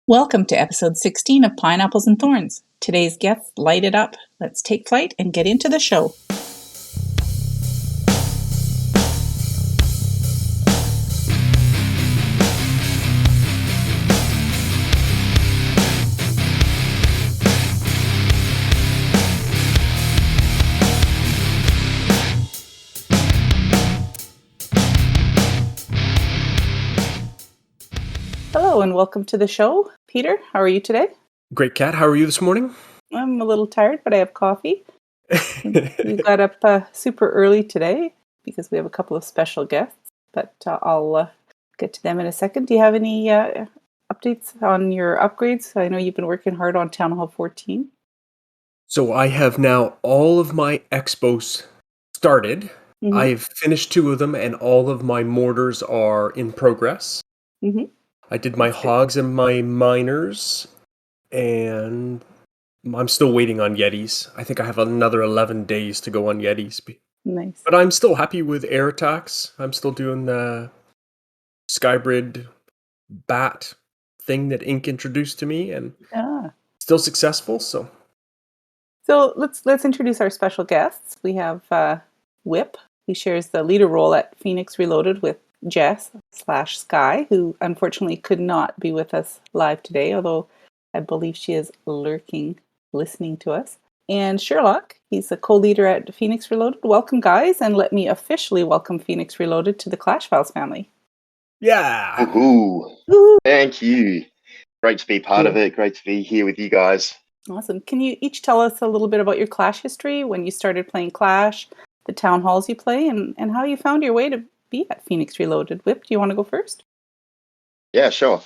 Welcome to episode 16 of Pineapples and Thorns. Today's guests light it up. Let's take flight and get into the show. Hello and welcome to the show. Peter, how are you today? Great, Kat. How are you this morning? I'm a little tired, but I have coffee. We got up super early today because we have a couple of special guests, but I'll get to them in a second. Do you have any updates on your upgrades? I know you've been working hard on Town Hall 14. So I have now all of my expos started. Mm-hmm. I've finished 2 of them, and all of my mortars are in progress. Mm-hmm. I did my hogs and my miners, and I'm still waiting on Yetis. I think I have another 11 days to go on Yetis. Nice. But I'm still happy with air attacks. I'm still doing the Skybrid bat thing that Ink introduced to me, and still successful. So let's introduce our special guests. We have Whip. He shares the leader role at Phoenix Reloaded with Jess/Sky, who unfortunately could not be with us live today, although I believe she is lurking, listening to us. And Sherlock, he's a co-leader at Phoenix Reloaded. Welcome, guys, and let me officially welcome Phoenix Reloaded to the Clash Files family. yeah. Woohoo! Thank you. Great to be part of it. Great to be here with you guys. Awesome. Can you each tell us a little bit about your Clash history, when you started playing Clash, the town halls you play, and how you found your way to be at Phoenix Reloaded? Whip, do you want to go first? Yeah, sure.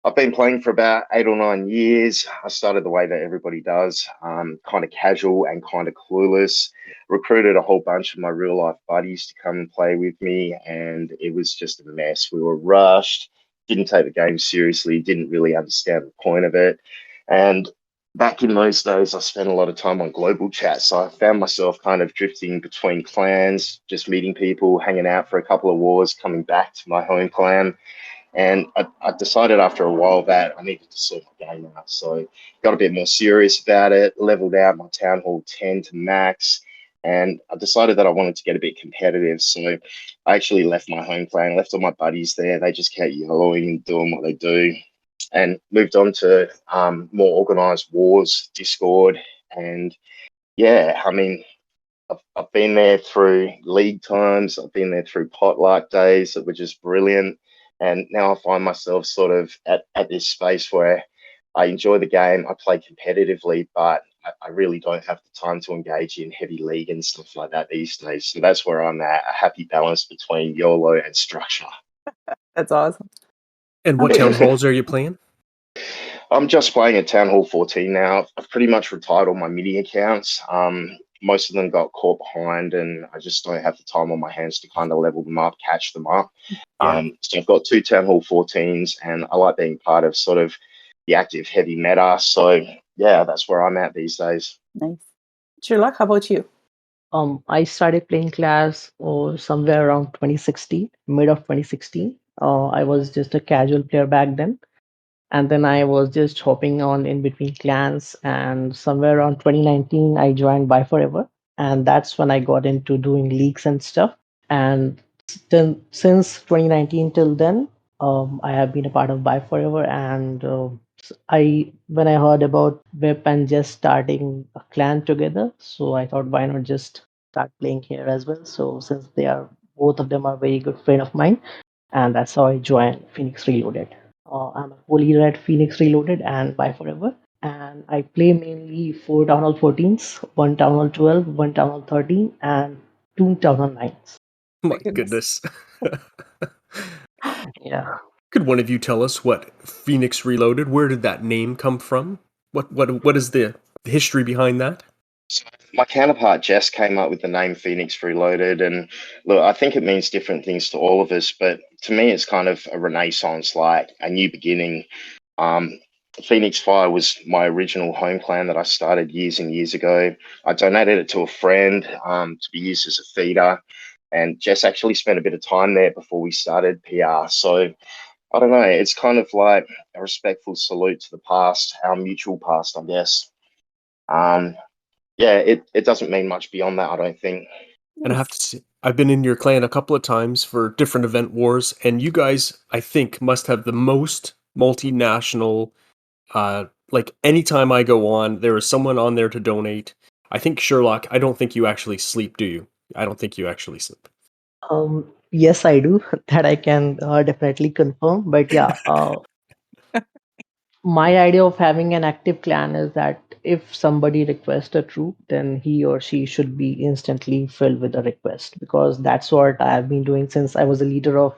I've been playing for about 8 or 9 years. I started the way that everybody does, kind of casual and kind of clueless. Recruited a whole bunch of my real life buddies to come and play with me, and it was just a mess. We were rushed, didn't take the game seriously, didn't really understand the point of it. And back in those days, I spent a lot of time on global chat. So I found myself kind of drifting between clans, just meeting people, hanging out for a couple of wars, coming back to my home clan. And I decided after a while that I needed to sort my game out. So got a bit more serious about it, leveled out my Town Hall 10 to max, and I decided that I wanted to get a bit competitive. So I actually left my home clan, left all my buddies there. They just kept yellowing and doing what they do, and moved on to more organized wars, Discord. And yeah, I mean, I've been there through league times. I've been there through potluck days that were just brilliant. And now I find myself sort of at this space where I enjoy the game. I play competitively, but I really don't have the time to engage in heavy league and stuff like that these days. So that's where I'm at, a happy balance between YOLO and structure. That's awesome. And what town halls are you playing? I'm just playing at Town Hall 14 now. I've pretty much retired all my mini accounts. Most of them got caught behind, and I just don't have the time on my hands to kind of level them up, catch them up. So I've got 2 Town Hall 14s, and I like being part of sort of the active heavy meta. So yeah, that's where I'm at these days. Nice. Sherlock, how about you? I started playing Clash somewhere around 2016, mid of 2016. I was just a casual player back then. And then I was just hopping on in between clans. And somewhere around 2019, I joined Buy Forever. And that's when I got into doing leagues and stuff. And then since 2019 till then, I have been a part of Buy Forever. And when I heard about Whip and just starting a clan together, so I thought, why not just start playing here as well? So since both of them are very good friend of mine, and that's how I joined Phoenix Reloaded. I'm a co-leader at Phoenix Reloaded and Buy Forever. And I play mainly 4 Town Hall 14s, 1 Town Hall 12, 1 Town Hall 13, and 2 Town Hall 9s. My goodness. Yeah. Could one of you tell us what Phoenix Reloaded, where did that name come from? What is the history behind that? So my counterpart Jess came up with the name Phoenix Reloaded, and look, I think it means different things to all of us, but to me it's kind of a renaissance, like a new beginning. Phoenix Fire was my original home clan that I started years and years ago. I donated it to a friend to be used as a feeder, and Jess actually spent a bit of time there before we started PR. So I don't know. It's kind of like a respectful salute to the past, our mutual past, I guess. Yeah, it doesn't mean much beyond that, I don't think. And I have to say, I've been in your clan a couple of times for different event wars, and you guys, I think, must have the most multinational. Like anytime I go on, there is someone on there to donate. I think Sherlock, I don't think you actually sleep, do you? I don't think you actually sleep. Yes, I do. That I can definitely confirm. But yeah, my idea of having an active clan is that if somebody requests a troop, then he or she should be instantly filled with a request, because that's what I've been doing since I was a leader of.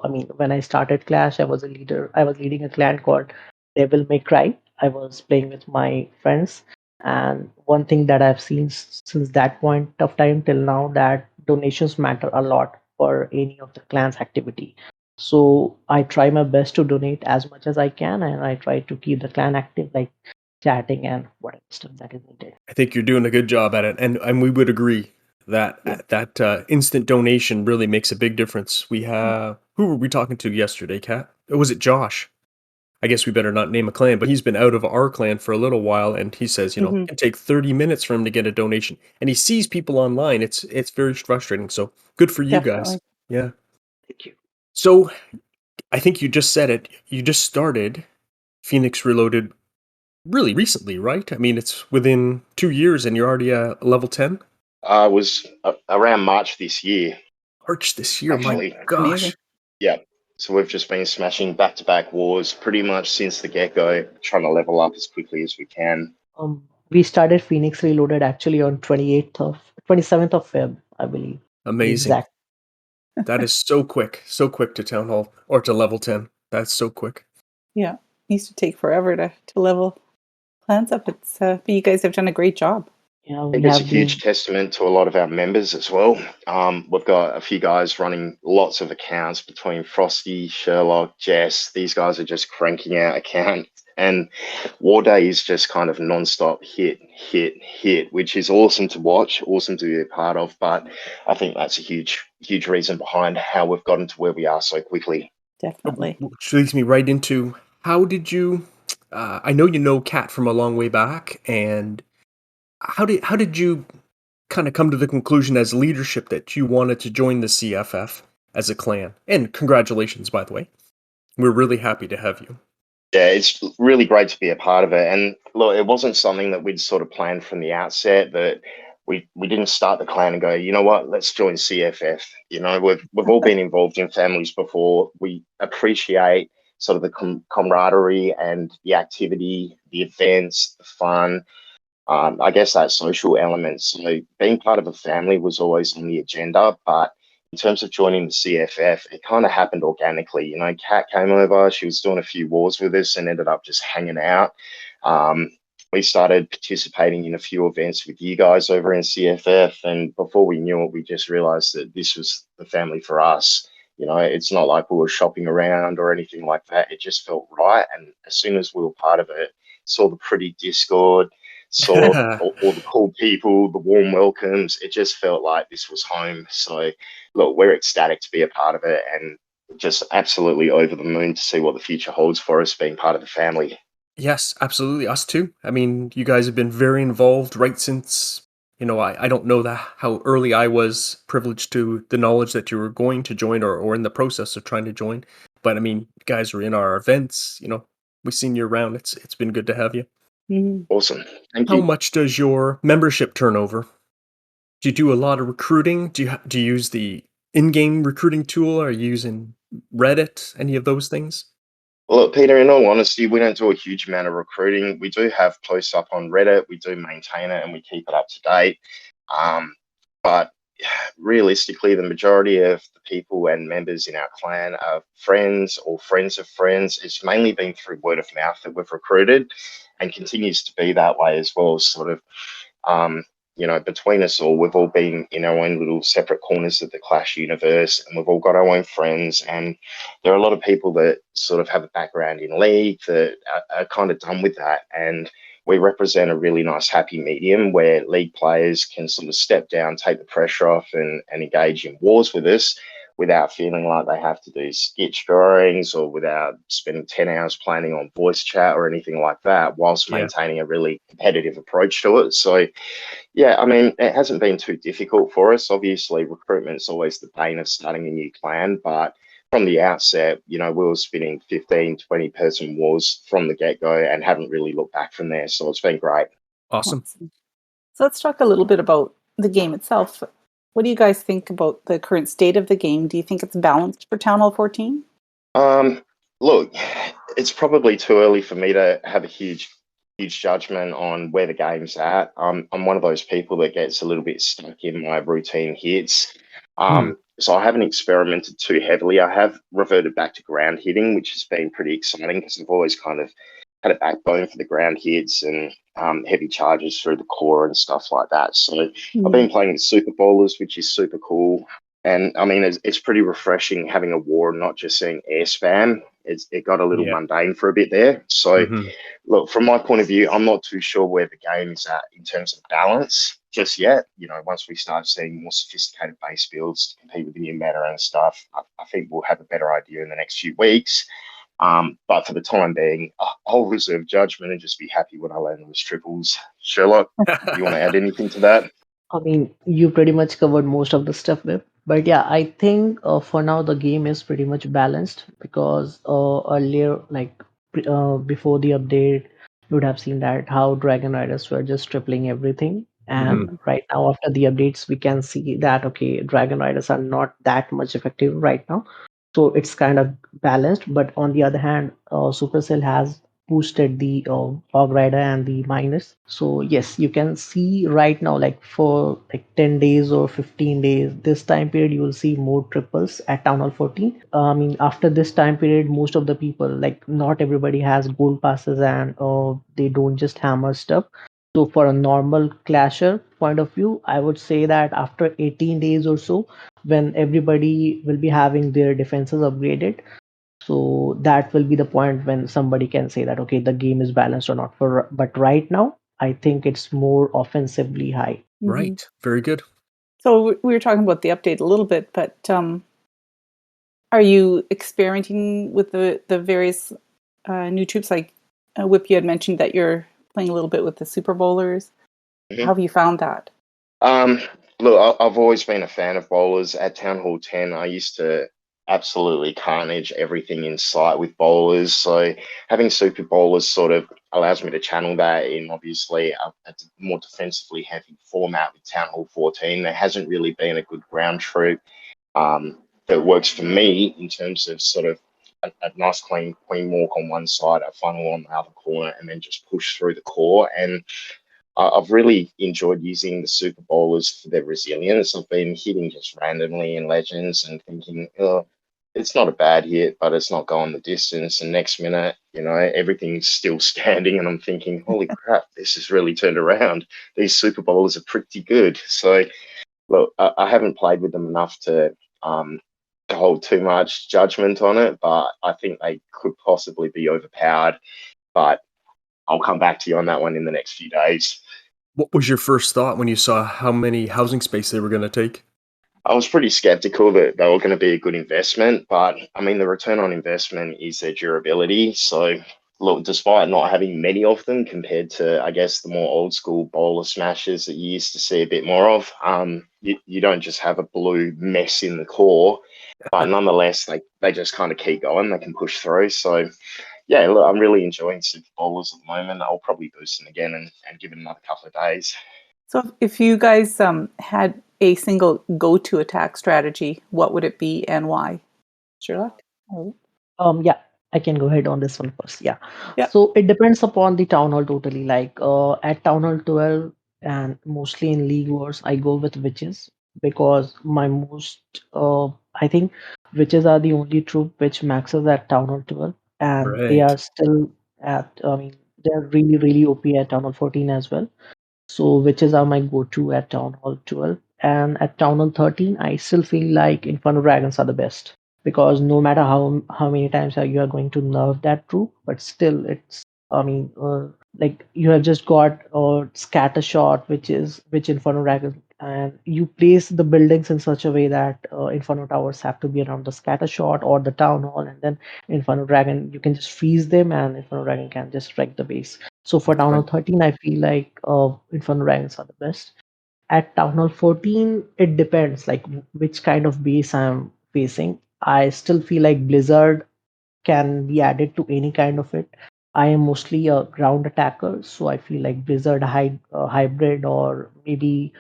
I mean, when I started Clash, I was a leader. I was leading a clan called Devil May Cry. I was playing with my friends, and one thing that I've seen since that point of time till now, that donations matter a lot for any of the clan's activity. So I try my best to donate as much as I can, and I try to keep the clan active, like chatting and whatever stuff that is needed. I think you're doing a good job at it, and we would agree that Yeah. that instant donation really makes a big difference. We have who were we talking to yesterday, Kat? Or was it Josh? I guess we better not name a clan, but he's been out of our clan for a little while, and he says, it Mhm. can take 30 minutes for him to get a donation, and he sees people online. It's very frustrating. So good for you guys. Definitely. Yeah. Thank you. So I think you just said it. You just started Phoenix Reloaded really recently, right? I mean, it's within 2 years, and you're already level 10. I was around March this year, March this year. My actually. gosh. Amazing. Yeah. So we've just been smashing back-to-back wars pretty much since the get-go, trying to level up as quickly as we can. We started Phoenix Reloaded actually on 27th of Feb, I believe. Amazing. Exact. That is so quick to Town Hall or to level 10. That's so quick. Yeah. It used to take forever to level clans up. It's but you guys have done a great job. Yeah, I we think it's a have huge been. testament to a lot of our members as well. We've got a few guys running lots of accounts between Frosty, Sherlock, Jess. These guys are just cranking out accounts. And War Day is just kind of non-stop hit, which is awesome to watch, awesome to be a part of. But I think that's a huge reason behind how we've gotten to where we are so quickly. Definitely. Which leads me right into how did you? I know you know Kat from a long way back, and how did you kind of come to the conclusion as leadership that you wanted to join the CFF as a clan? And congratulations, by the way. We're really happy to have you. Yeah, it's really great to be a part of it. And look, it wasn't something that we'd sort of planned from the outset, that we didn't start the clan and go, you know what, let's join CFF. You know, we've all been involved in families before. We appreciate sort of the camaraderie and the activity, the events, the fun. I guess that social element. So being part of a family was always on the agenda, but in terms of joining the CFF, it kind of happened organically. You know, Kat came over, she was doing a few wars with us and ended up just hanging out. We started participating in a few events with you guys over in CFF, and before we knew it, we just realized that this was the family for us. You know, it's not like we were shopping around or anything like that. It just felt right. And as soon as we were part of it, saw the pretty Discord, saw all the cool people, the warm welcomes. It just felt like this was home. So, look, we're ecstatic to be a part of it and just absolutely over the moon to see what the future holds for us being part of the family. Yes, absolutely. Us too. I mean, you guys have been very involved right since, I don't know how early I was privileged to the knowledge that you were going to join or in the process of trying to join. But I mean, you guys are in our events, we've seen you around. It's been good to have you. Mhm. Awesome. Thank How you. much does your membership turnover? Do you do a lot of recruiting? Do you use the in-game recruiting tool? Are you using Reddit? Any of those things? Well, look, Peter, in all honesty, we don't do a huge amount of recruiting. We do have posts up on Reddit. We do maintain it and we keep it up to date. But realistically, the majority of the people and members in our clan are friends or friends of friends. It's mainly been through word of mouth that we've recruited and continues to be that way as well. Sort of, between us all, we've all been in our own little separate corners of the Clash universe, and we've all got our own friends. And there are a lot of people that sort of have a background in League that are kind of done with that. And we represent a really nice happy medium where League players can sort of step down, take the pressure off and engage in wars with us without feeling like they have to do sketch drawings or without spending 10 hours planning on voice chat or anything like that, whilst Yeah. maintaining a really competitive approach to it. So, yeah, I mean, it hasn't been too difficult for us. Obviously, recruitment's always the bane of starting a new clan, but from the outset, we were spinning 15, 20 person wars from the get-go and haven't really looked back from there. So it's been great. Awesome. So let's talk a little bit about the game itself. What do you guys think about the current state of the game? Do you think it's balanced for Town Hall 14? Look, it's probably too early for me to have a huge judgment on where the game's at. I'm one of those people that gets a little bit stuck in my routine hits. So I haven't experimented too heavily. I have reverted back to ground hitting, which has been pretty exciting because I've always kind of had a backbone for the ground hits and heavy charges through the core and stuff like that. So I've been playing the Super Bowlers, which is super cool. And I mean, it's pretty refreshing having a war and not just seeing air spam. It got a little mundane for a bit there. So, look, from my point of view, I'm not too sure where the game is at in terms of balance just yet. Once we start seeing more sophisticated base builds to compete with the new meta and stuff, I think we'll have a better idea in the next few weeks. But for the time being, I'll reserve judgment and just be happy when I land those triples. Sherlock, you want to add anything to that? I mean, you pretty much covered most of the stuff there. But yeah, I think for now the game is pretty much balanced because earlier, before the update, you would have seen that how Dragon Riders were just tripling everything. And right now, after the updates, we can see that okay, Dragon Riders are not that much effective right now. So it's kind of balanced. But on the other hand, Supercell has boosted the Hog Rider and the Miners. So yes, you can see right now, like for like 10 days or 15 days, this time period, you will see more triples at Town Hall 14. I mean, after this time period, most of the people, like not everybody has gold passes and they don't just hammer stuff. So for a normal clasher point of view, I would say that after 18 days or so, when everybody will be having their defenses upgraded, so that will be the point when somebody can say that okay, the game is balanced or not. But right now, I think it's more offensively high. Right. Very good. So we were talking about the update a little bit, but are you experimenting with the various new troops? Like Whip, you had mentioned that you're playing a little bit with the Super Bowlers. How have you found that? Look, I've always been a fan of bowlers. At Town Hall 10, I used to absolutely carnage everything in sight with bowlers. So having super bowlers sort of allows me to channel that in obviously a more defensively heavy format with Town Hall 14. There hasn't really been a good ground troop that works for me in terms of sort of a nice clean queen walk on one side, a funnel on the other corner, and then just push through the core. And I've really enjoyed using the Super Bowlers for their resilience. I've been hitting just randomly in Legends and thinking, oh, it's not a bad hit, but it's not going the distance. And next minute, everything's still standing. And I'm thinking, holy crap, this has really turned around. These Super Bowlers are pretty good. So, look, I haven't played with them enough to hold too much judgment on it, but I think they could possibly be overpowered. But I'll come back to you on that one in the next few days. What was your first thought when you saw how many housing space they were going to take? I was pretty skeptical that they were going to be a good investment, but I mean, the return on investment is their durability. So, look, despite not having many of them compared to, I guess, the more old school bowler smashers that you used to see a bit more of, you don't just have a blue mess in the core, but nonetheless, they just kind of keep going. They can push through. So, yeah, look, I'm really enjoying Super Bowlers at the moment. I'll probably boost them again and give it another couple of days. So if you guys had a single go-to attack strategy, what would it be and why? Sherlock? Yeah, I can go ahead on this one first. Yeah. Yeah. So it depends upon the town hall totally. Like at town hall 12 and mostly in League Wars, I go with witches because I think witches are the only troop which maxes at town hall 12, and they are Right. still I mean, they're really really OP at town hall 14 as well. So witches are my go-to at Town Hall 12. And at Town Hall 13, I still feel like Inferno Dragons are the best. Because no matter how many times you are going to nerf that troop, but still it's like you have just got Scatter Shot, which Inferno Dragons and you place the buildings in such a way that Inferno Towers have to be around the scatter shot or the town hall, and then Inferno Dragon, you can just freeze them, and Inferno Dragon can just wreck the base. So for That's Town Hall right. 13, I feel like Inferno Dragons are the best. At Town Hall 14, it depends like which kind of base I'm facing. I still feel like Blizzard can be added to any kind of it. I am mostly a ground attacker, so I feel like Blizzard hybrid, or maybe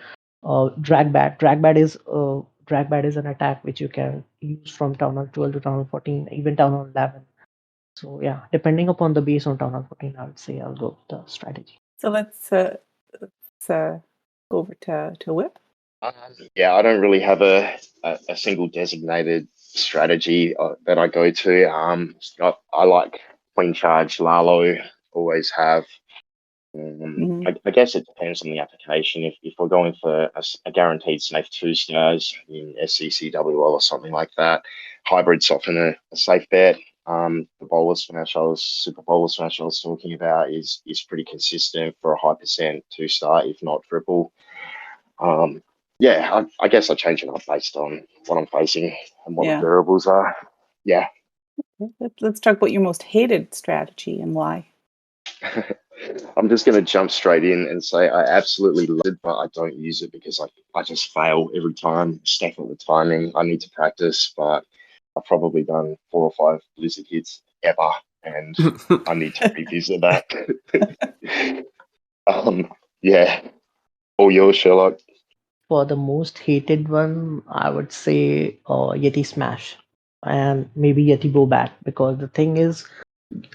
Dragbat. Dragbat is an attack which you can use from Town Hall 12 to Town Hall 14, even Town Hall 11. So yeah, depending upon the base on Town Hall 14, I would say I'll go with the strategy. So let's go over to Whip. Yeah, I don't really have a single designated strategy that I go to. I like Queen Charge, Lalo, always have. Mhm. I guess it depends on the application. If we're going for a guaranteed safe 2 stars in SCCWL or something like that, hybrid's often a safe bet. The bowler smash super bowler smash I was talking about is pretty consistent for a high percent 2 star, if not triple. Um, yeah, I guess I change it up based on what I'm facing and what the Yeah. variables are. Yeah. Let's talk about your most hated strategy and why. I'm just going to jump straight in and say I absolutely love it, but I don't use it because I just fail every time. Stuff at the timing. I need to practice, but I've probably done 4 or 5 blizzard hits ever, and I need to revisit that. Yeah. All yours, Sherlock. For the most hated one, I would say Yeti Smash and maybe Yeti Bobat, because the thing is,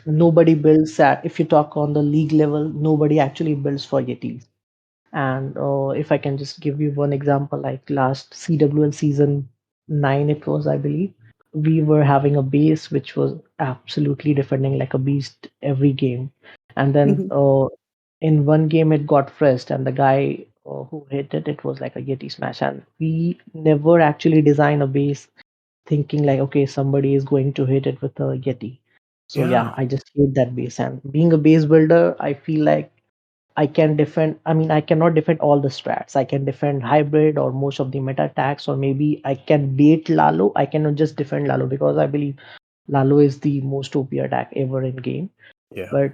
nobody builds that. If you talk on the league level, nobody actually builds for Yetis. And if I can just give you one example, like last CWL season 9, it was, I believe, we were having a base which was absolutely defending like a beast every game. And then Mhm. in one game, it got fresh, and the guy who hit it, it was like a Yeti Smash. And we never actually design a base thinking like, okay, somebody is going to hit it with a Yeti. So Yeah. yeah, I just hate that base. And being a base builder, I feel like I can defend. I mean, I cannot defend all the strats. I can defend hybrid or most of the meta attacks, or maybe I can bait Lalo. I cannot just defend Lalo because I believe Lalo is the most OP attack ever in game. Yeah. But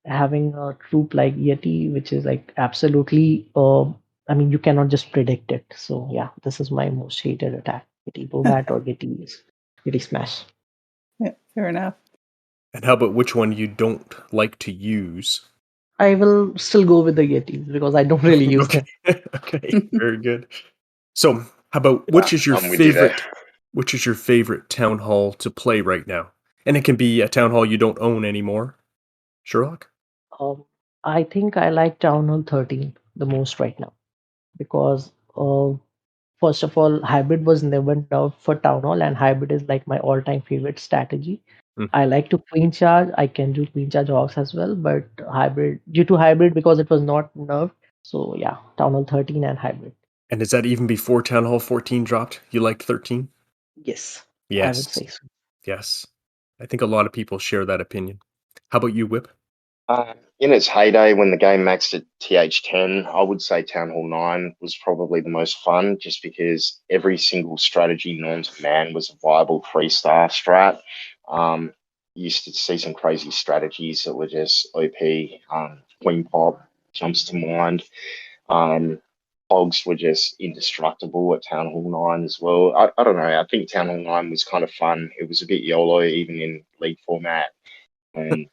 having a troop like Yeti, which is like absolutely, I mean, you cannot just predict it. So yeah, this is my most hated attack: Yeti Bobat or Yeti Smash. Yeah, fair enough. And how about which one you don't like to use? I will still go with the Yetis because I don't really use Okay. them. Okay. Very good. So, how about Yeah, I'm with you there. which is your favorite town hall to play right now? And it can be a town hall you don't own anymore. Sherlock? Um, I think I like Town Hall 13 the most right now because, first of all, hybrid was never nerfed for Town Hall, and hybrid is like my all-time favorite strategy. Mhm. I like to queen charge. I can do queen charge hawks as well, but hybrid, due to hybrid, because it was not nerfed. So yeah, Town Hall 13 and hybrid. And is that even before Town Hall 14 dropped? You liked 13? Yes, I would Yes. say so. Yes. I think a lot of people share that opinion. How about you, Whip? In its heyday, when the game maxed at TH10, I would say Town Hall 9 was probably the most fun just because every single strategy known to man was a viable 3 star strat. You used to see some crazy strategies that were just OP. Queen Pop jumps to mind. Hogs were just indestructible at Town Hall 9 as well. I don't know. I think Town Hall 9 was kind of fun. It was a bit YOLO, even in league format. And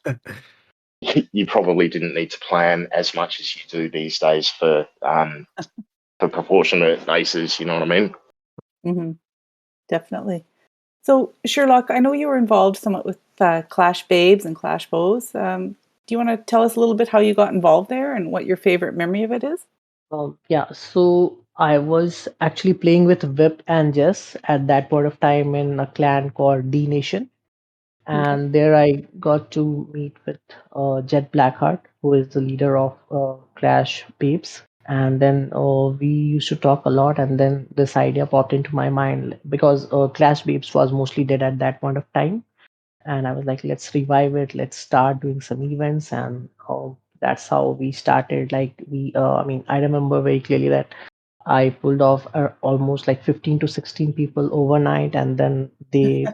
you probably didn't need to plan as much as you do these days for proportionate bases. You know what I mean? Hmm. Definitely. So, Sherlock, I know you were involved somewhat with Clash Babes and Clash Bows. Do you want to tell us a little bit how you got involved there and what your favorite memory of it is? Yeah, so I was actually playing with Whip and Jess at that point of time in a clan called D Nation. Okay. And there I got to meet with Jet Blackheart, who is the leader of Clash Babes. And then we used to talk a lot, and then this idea popped into my mind because Clash Babes was mostly dead at that point of time, and I was like, let's revive it, let's start doing some events, and that's how we started. Like I mean, I remember very clearly that I pulled off almost like 15 to 16 people overnight, and then eh,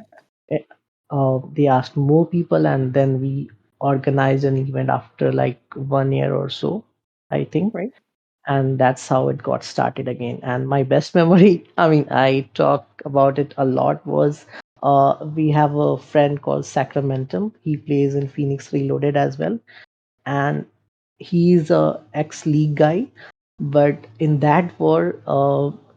they asked more people, and then we organized an event after like 1 year or so, I think. Right. And that's how it got started again. And my best memory, I mean, I talk about it a lot, was we have a friend called Sacramentum. He plays in Phoenix Reloaded as well, and he's a ex-league guy. But in that war,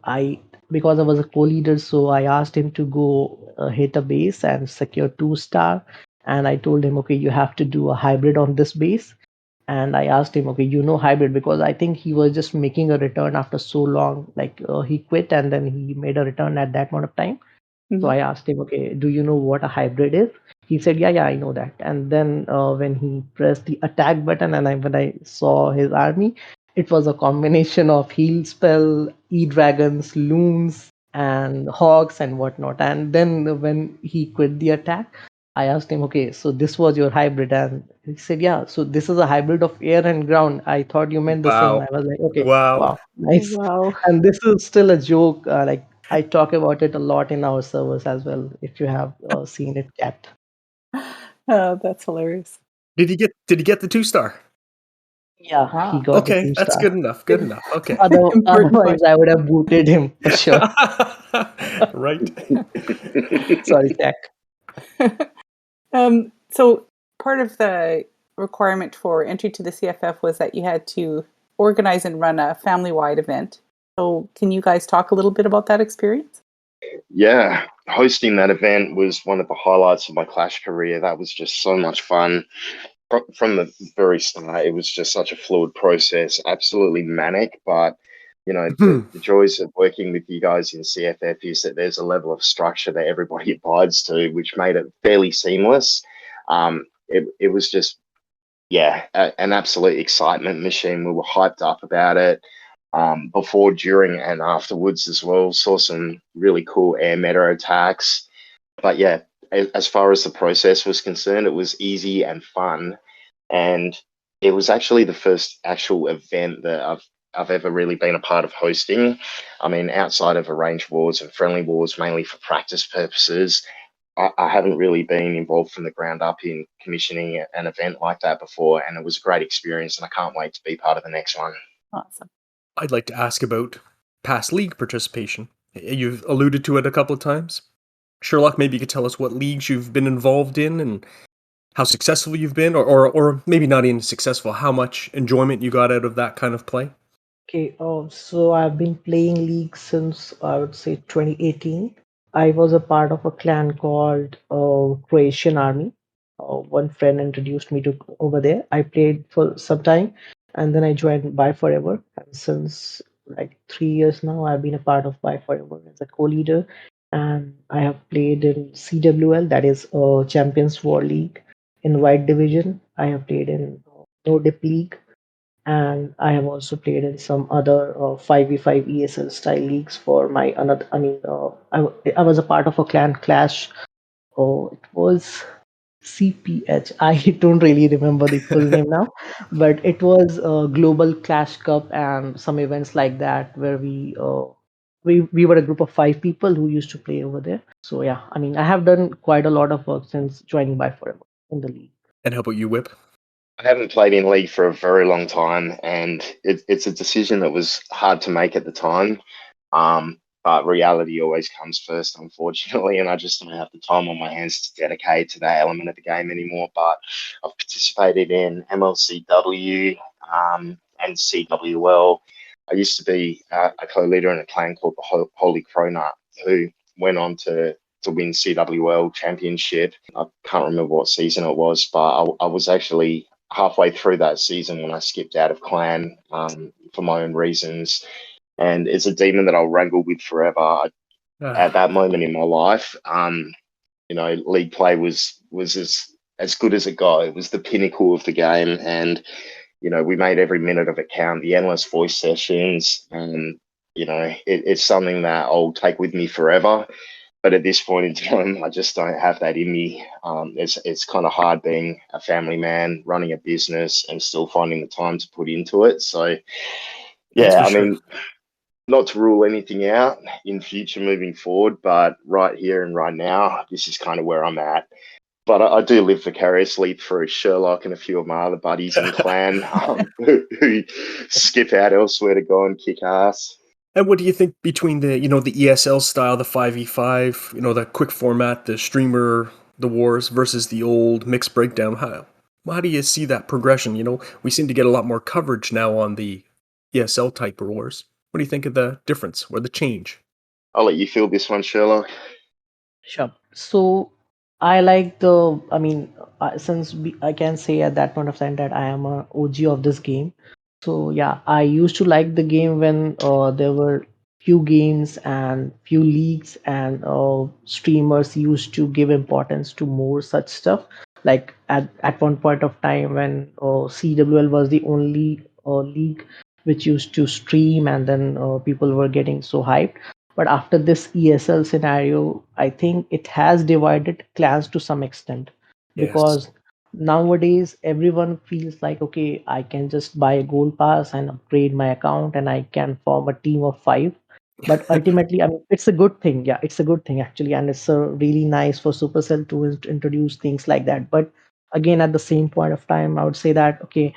I because I was a co-leader, so I asked him to go hit a base and secure 2 star. And I told him, okay, you have to do a hybrid on this base. And I asked him, okay, hybrid, because I think he was just making a return after so long. Like he quit and then he made a return at that amount of time. So Mhm. I asked him, okay, do you know what a hybrid is? He said, yeah, I know that. And then when he pressed the attack button, and when I saw his army, it was a combination of heal spell, e-dragons, loons, and hawks and whatnot. And then when he quit the attack, I asked him, okay, so this was your hybrid. And he said, yeah, so this is a hybrid of air and ground. I thought you meant the same. Wow. I was like, okay, Wow. wow, nice. Wow. And this is still a joke. Like I talk about it a lot in our servers as well. If you have seen it, Cat. Oh, that's hilarious. Did he get the 2-star? Yeah, he Ah, got the Okay, two that's star. good enough. Good enough. Okay. important Otherwise, question. I would have booted him for sure. Right. Sorry, Jack. So part of the requirement for entry to the CFF was that you had to organize and run a family-wide event. So can you guys talk a little bit about that experience? Yeah, hosting that event was one of the highlights of my Clash career. That was just so much fun. From the very start, it was just such a fluid process, absolutely manic. But the joys of working with you guys in CFF is that there's a level of structure that everybody abides to, which made it fairly seamless. It was just, yeah, an absolute excitement machine. We were hyped up about it before, during, and afterwards as well. Saw some really cool air meta attacks. But yeah, as far as the process was concerned, it was easy and fun. And it was actually the first actual event that I've ever really been a part of hosting. I mean, outside of arranged wars and friendly wars, mainly for practice purposes, I haven't really been involved from the ground up in commissioning an event like that before, and it was a great experience, and I can't wait to be part of the next one. Awesome. I'd like to ask about past league participation. You've alluded to it a couple of times. Sherlock, maybe you could tell us what leagues you've been involved in and how successful you've been, or maybe not even successful, how much enjoyment you got out of that kind of play. Okay, so I've been playing League since I would say 2018. I was a part of a clan called Croatian Army. One friend introduced me to over there. I played for some time, and then I joined Buy Forever. And since like 3 years now, I've been a part of Buy Forever as a co-leader. And I have played in CWL, that is Champions War League, in White Division. I have played in No Dip League, and I have also played in some other 5v5 ESL style leagues for my another. I mean, I was a part of a clan clash. Oh, it was CPH. I don't really remember the full name now, but it was a Global Clash Cup and some events like that where we were a group of 5 people who used to play over there. So yeah, I mean, I have done quite a lot of work since joining Buy Forever in the league. And how about you, Whip? I haven't played in League for a very long time, and it's a decision that was hard to make at the time. But reality always comes first, unfortunately, and I just don't have the time on my hands to dedicate to that element of the game anymore. But I've participated in MLCW and CWL. I used to be a co-leader in a clan called the Holy Cronut, who went on to win CWL championship. I can't remember what season it was, but I was actually halfway through that season when I skipped out of clan for my own reasons. And it's a demon that I'll wrangle with forever. At that moment in my life, league play was as good as it got. It was the pinnacle of the game, and we made every minute of it count. The endless voice sessions, and it's something that I'll take with me forever. But at this point in time, I just don't have that in me. It's kind of hard being a family man, running a business, and still finding the time to put into it. So, That's yeah, for I sure. mean, Not to rule anything out in future moving forward, but right here and right now, this is kind of where I'm at. But I do live vicariously through Sherlock and a few of my other buddies in clan who skip out elsewhere to go and kick ass. And what do you think between the the ESL style, the 5v5, the quick format, the streamer, the wars versus the old mixed breakdown? How do you see that progression? We seem to get a lot more coverage now on the ESL type wars. What do you think of the difference or the change? I'll let you feel this one, Sherlock. Sure. So I like the, I mean, I can say at that point of time that I am a OG of this game. So yeah, I used to like the game when there were few games and few leagues, and streamers used to give importance to more such stuff. Like at one point of time when CWL was the only league which used to stream, and then people were getting so hyped. But after this ESL scenario, I think it has divided clans to some extent, Yes. because nowadays everyone feels like, okay, I can just buy a gold pass and upgrade my account and I can form a team of five. But ultimately, I mean, it's a good thing. Yeah, it's a good thing actually, and it's really nice for Supercell to introduce things like that. But again, at the same point of time, I would say that, okay,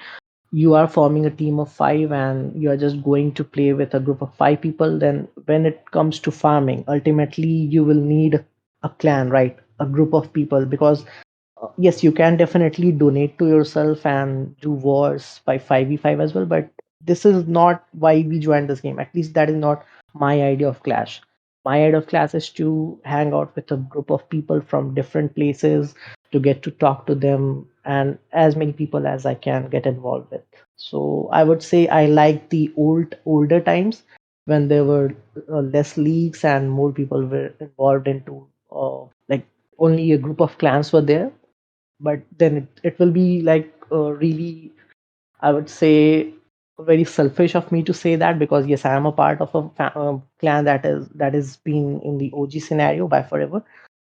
you are forming a team of five and you are just going to play with a group of five people, then when it comes to farming, ultimately you will need a clan, right? A group of people, because yes, you can definitely donate to yourself and do wars by 5v5 as well, but this is not why we joined this game. At least that is not my idea of clash. My idea of clash is to hang out with a group of people from different places, to get to talk to them, and as many people as I can get involved with. So I would say I like the older times when there were less leagues and more people were involved into like only a group of clans were there. But then it will be like really, I would say, very selfish of me to say that, because yes, I am a part of a clan that is been in the OG scenario by forever.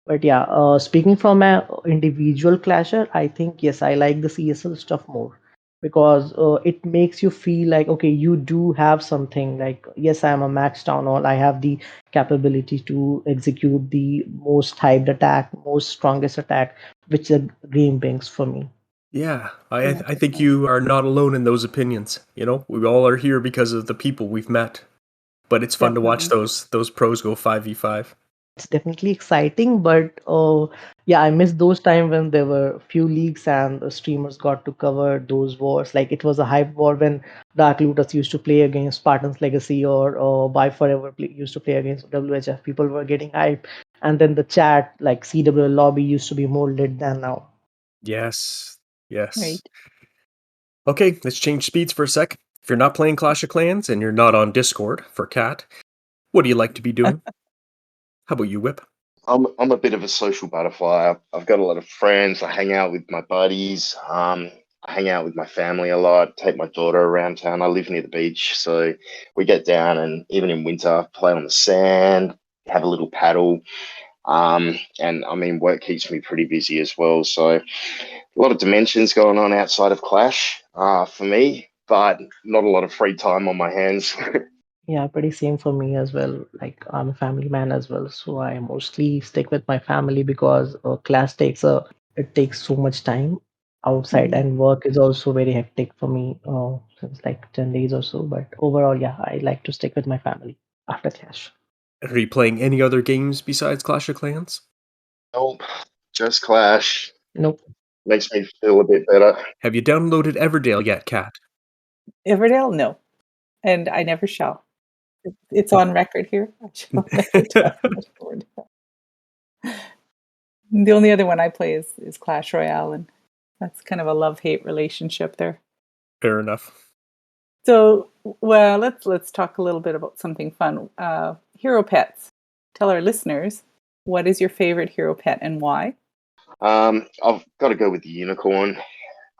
But yeah, speaking from an individual clasher, I think yes, I like the CSL stuff more, because it makes you feel like, okay, you do have something. Like, yes, I am a max town hall. I have the capability to execute the most hyped attack, most strongest attack, which the game brings for me. Yeah, Yeah, I think definitely. you are not alone in those opinions. We all are here because of the people we've met. But it's fun to watch Definitely. those pros go 5v5. It's definitely exciting, but yeah, I miss those time when there were few leagues and the streamers got to cover those wars. Like, it was a hype war when Dark Lotus used to play against Spartan's Legacy, or By Forever used to play against WHF. People were getting hype, and then the chat, like CWL lobby, used to be more lit than now. Yes. Yes. Right. Okay, let's change speeds for a sec. If you're not playing Clash of Clans and you're not on Discord for Cat, what do you like to be doing? How about you, Whip? I'm a bit of a social butterfly. I've got a lot of friends. I hang out with my buddies. I hang out with my family a lot. Take my daughter around town. I live near the beach, so we get down and even in winter, play on the sand, have a little paddle. And I mean, work keeps me pretty busy as well. So a lot of dimensions going on outside of Clash for me, but not a lot of free time on my hands. Yeah, pretty same for me as well. Like, I'm a family man as well, so I mostly stick with my family, because class it takes so much time outside, Mhm. and work is also very hectic for me since like 10 days or so. But overall, yeah, I like to stick with my family after clash. Are you playing any other games besides Clash of Clans? Nope, just Clash. Nope. Makes me feel a bit better. Have you downloaded Everdale yet, Cat? Everdale, no, and I never shall. It's on record here. I shall never download Everdale. The only other one I play is Clash Royale, and that's kind of a love-hate relationship there. Fair enough. So, well, let's talk a little bit about something fun. Hero pets. Tell our listeners, what is your favorite hero pet and why? I've got to go with the unicorn.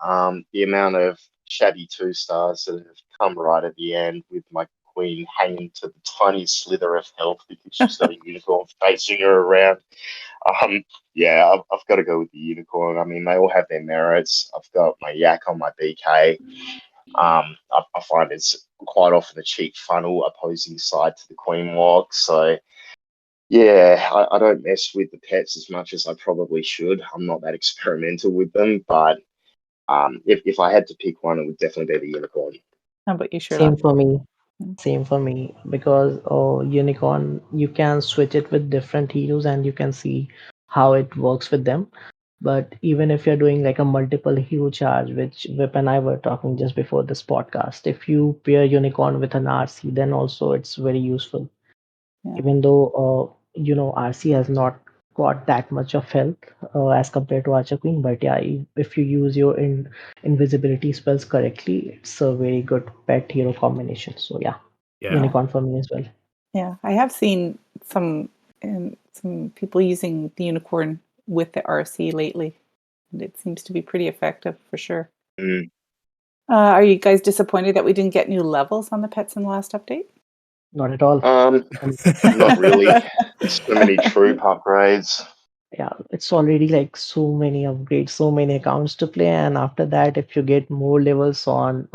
The amount of shabby 2 stars that have come right at the end with my queen hanging to the tiniest slither of health because she's got a unicorn facing her around. Um, yeah, I've got to go with the unicorn. I mean, they all have their merits. I've got my yak on my BK. I find it's quite often a cheap funnel opposing side to the queen walk. So yeah, I don't mess with the pets as much as I probably should. I'm not that experimental with them, but if I had to pick one, it would definitely be the unicorn. How about you, Sherlock? Same for me. Mm. Same for me because unicorn you can switch it with different heroes and you can see how it works with them. But even if you're doing like a multiple hero charge, which Vip and I were talking just before this podcast, if you pair unicorn with an RC, then also it's very useful. Yeah. Even though RC has not got that much of health as compared to Archer Queen, but yeah, if you use your invisibility spells correctly, it's a very good pet hero combination. So yeah, Yeah. unicorn for me as well. Yeah, I have seen some people using the unicorn with the RC lately, and it seems to be pretty effective for sure. Mm. Are you guys disappointed that we didn't get new levels on the pets in the last update? Not at all. Not really. There's so many troop upgrades. Yeah, it's already like so many upgrades, so many accounts to play, and after that, if you get more levels on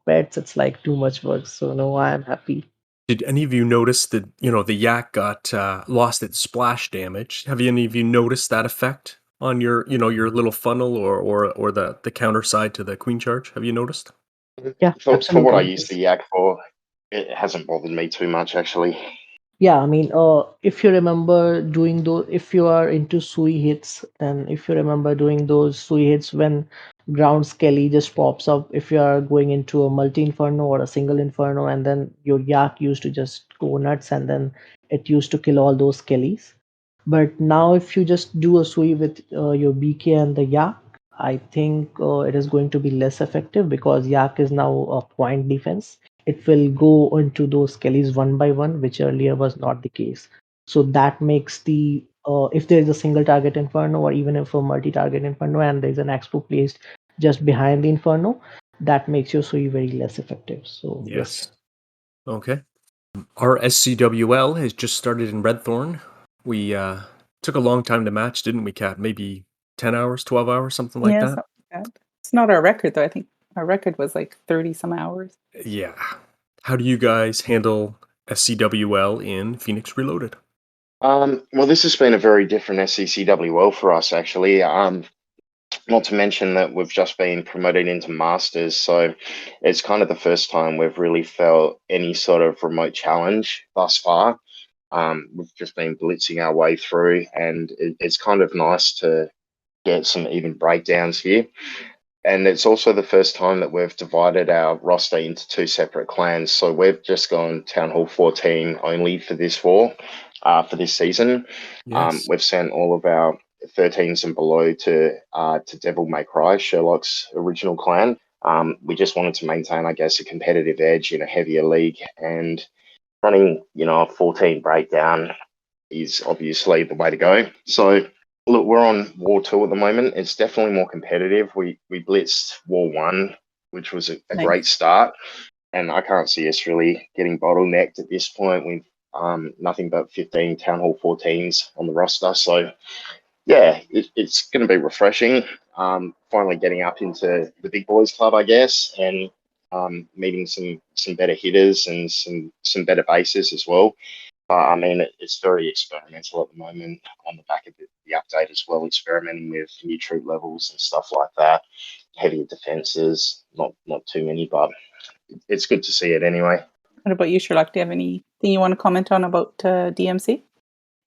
pets, it's like too much work. So no, I'm happy. Did any of you notice that the yak got lost its splash damage? Have any of you noticed that effect on your your little funnel or the counter side to the queen charge? Have you noticed? Yeah, For what I absolutely. use the yak for, it hasn't bothered me too much actually. Yeah, I mean, if you remember doing those, if you are into Sui hits, then if you remember doing those Sui hits when Ground Skelly just pops up, if you are going into a multi inferno or a single inferno, and then your yak used to just go nuts, and then it used to kill all those Skellies. But now, if you just do a Sui with your BK and the yak, I think it is going to be less effective because yak is now a point defense. It will go into those Kellys one by one, which earlier was not the case. So that makes the if there is a single target inferno or even if a multi-target inferno and there is an expo placed just behind the inferno, that makes your Sui very less effective. So yes. Okay. Our SCWL has just started in Redthorn. We took a long time to match, didn't we, Kat? Maybe 10 hours, 12 hours, something like Yeah, that? something like that. It's not our record though. I think our record was like 30 some hours. Yeah. How do you guys handle SCWL in Phoenix Reloaded? Well, this has been a very different SCCWL for us actually. Not to mention that we've just been promoted into Masters, so it's kind of the first time we've really felt any sort of remote challenge thus far. We've just been blitzing our way through, and it's kind of nice to get some even breakdowns here. And it's also the first time that we've divided our roster into two separate clans. So we've just gone Town Hall 14 only for this war, for this season. Yes. We've sent all of our 13s and below to Devil May Cry, Sherlock's original clan. We just wanted to maintain, I guess, a competitive edge in a heavier league, and running, a 14 breakdown is obviously the way to go. So look, we're on War 2 at the moment. It's definitely more competitive. We blitzed War 1, which was a Nice. great start, and I can't see us really getting bottlenecked at this point. We've nothing but 15 Town Hall 14s on the roster. So yeah, it's going to be refreshing. Finally getting up into the big boys club, I guess, and meeting some better hitters and some better bases as well. I mean, it's very experimental at the moment on the back of the update as well, experimenting with new troop levels and stuff like that. Heavier defenses, not too many, but it's good to see it anyway. What about you, Sherlock? Do you have anything you want to comment on about DMC?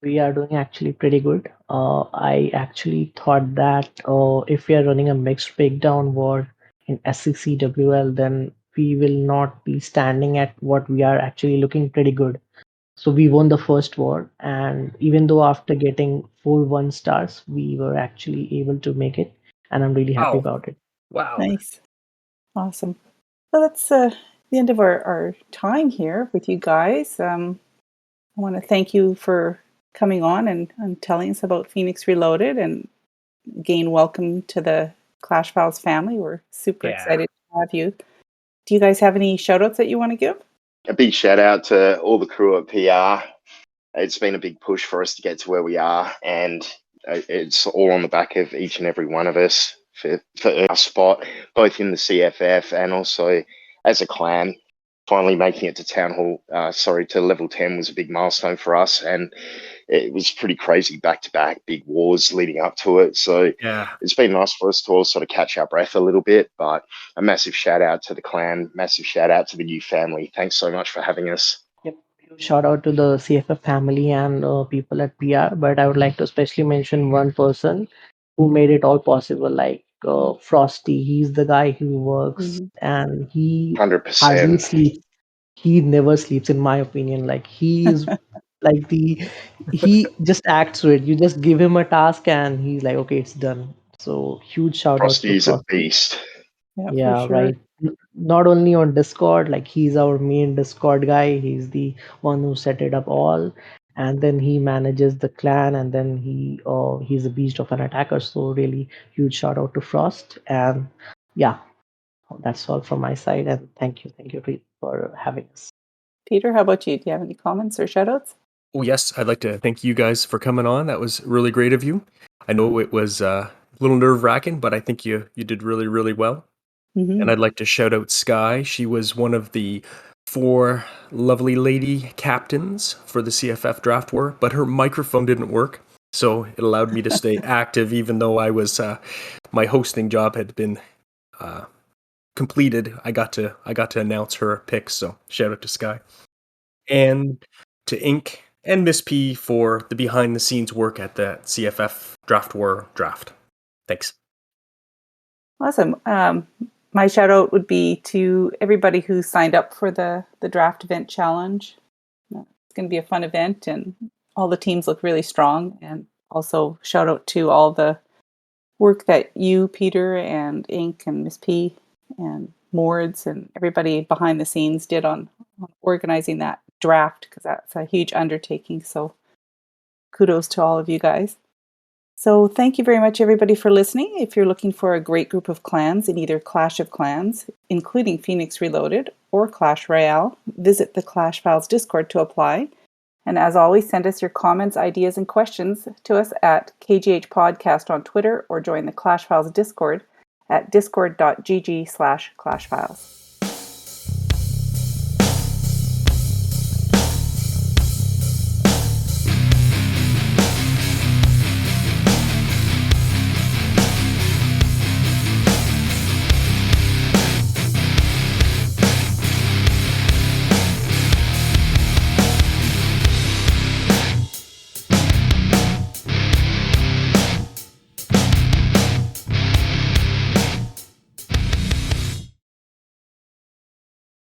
We are doing actually pretty good. I actually thought that if we are running a mixed breakdown war in SCCWL, then we will not be standing at what we are actually looking pretty good. So we won the first war, and even though after getting 4 1 stars, we were actually able to make it, and I'm really happy Wow. about it. Wow. Nice. Awesome. So that's the end of our time here with you guys. I want to thank you for coming on and telling us about Phoenix Reloaded, and again, welcome to the Clash Files family. We're super excited to have you. Do you guys have any shout outs that you want to give? A big shout out to all the crew at PR. It's been a big push for us to get to where we are, and it's all on the back of each and every one of us for our spot, both in the CFF and also as a clan. finally making it to Town Hall, to Level 10 was a big milestone for us. And it was pretty crazy back-to-back big wars leading up to it. So Yeah. it's been nice for us to all sort of catch our breath a little bit. But a massive shout out to the clan, massive shout out to the new family. Thanks so much for having us. Yep. Huge shout out to the CFF family and people at PR. But I would like to especially mention one person who made it all possible, like Frosty. He's the guy who works and he hardly 100%. sleeps. He never sleeps, in my opinion. Like he is like he just acts to it. You just give him a task and he's like, okay, it's done. So huge shout out to Frosty is a Frosty. beast. Yeah, for Yeah, sure. right. Not only on Discord, like he's our main Discord guy. He's the one who set it up all, and then he manages the clan, and then he's a beast of an attacker. So really huge shout out to Frost, and yeah, that's all from my side. And thank you Preet, for having us. Peter, how about you? Do you have any comments or shoutouts? Oh, yes. I'd like to thank you guys for coming on. That was really great of you. I know it was a little nerve-wracking, but I think you did really, really well. And I'd like to shout out Sky. She was one of the 4 lovely lady captains for the CFF draft war, but her microphone didn't work. So it allowed me to stay active, even though I was my hosting job had been completed. I got to announce her picks. So shout out to Sky and to Ink and Miss P for the behind the scenes work at the CFF draft war draft. Thanks. Awesome. My shout out would be to everybody who signed up for the draft event challenge. It's going to be a fun event and all the teams look really strong. And also shout out to all the work that you, Peter, and Ink and Miss P and Mords and everybody behind the scenes did on organizing that draft, because that's a huge undertaking. So kudos to all of you guys. So thank you very much, everybody, for listening. If you're looking for a great group of clans in either Clash of Clans, including Phoenix Reloaded or Clash Royale, visit the Clash Files Discord to apply. And as always, send us your comments, ideas, and questions to us at KGH Podcast on Twitter, or join the Clash Files Discord at discord.gg/clashfiles.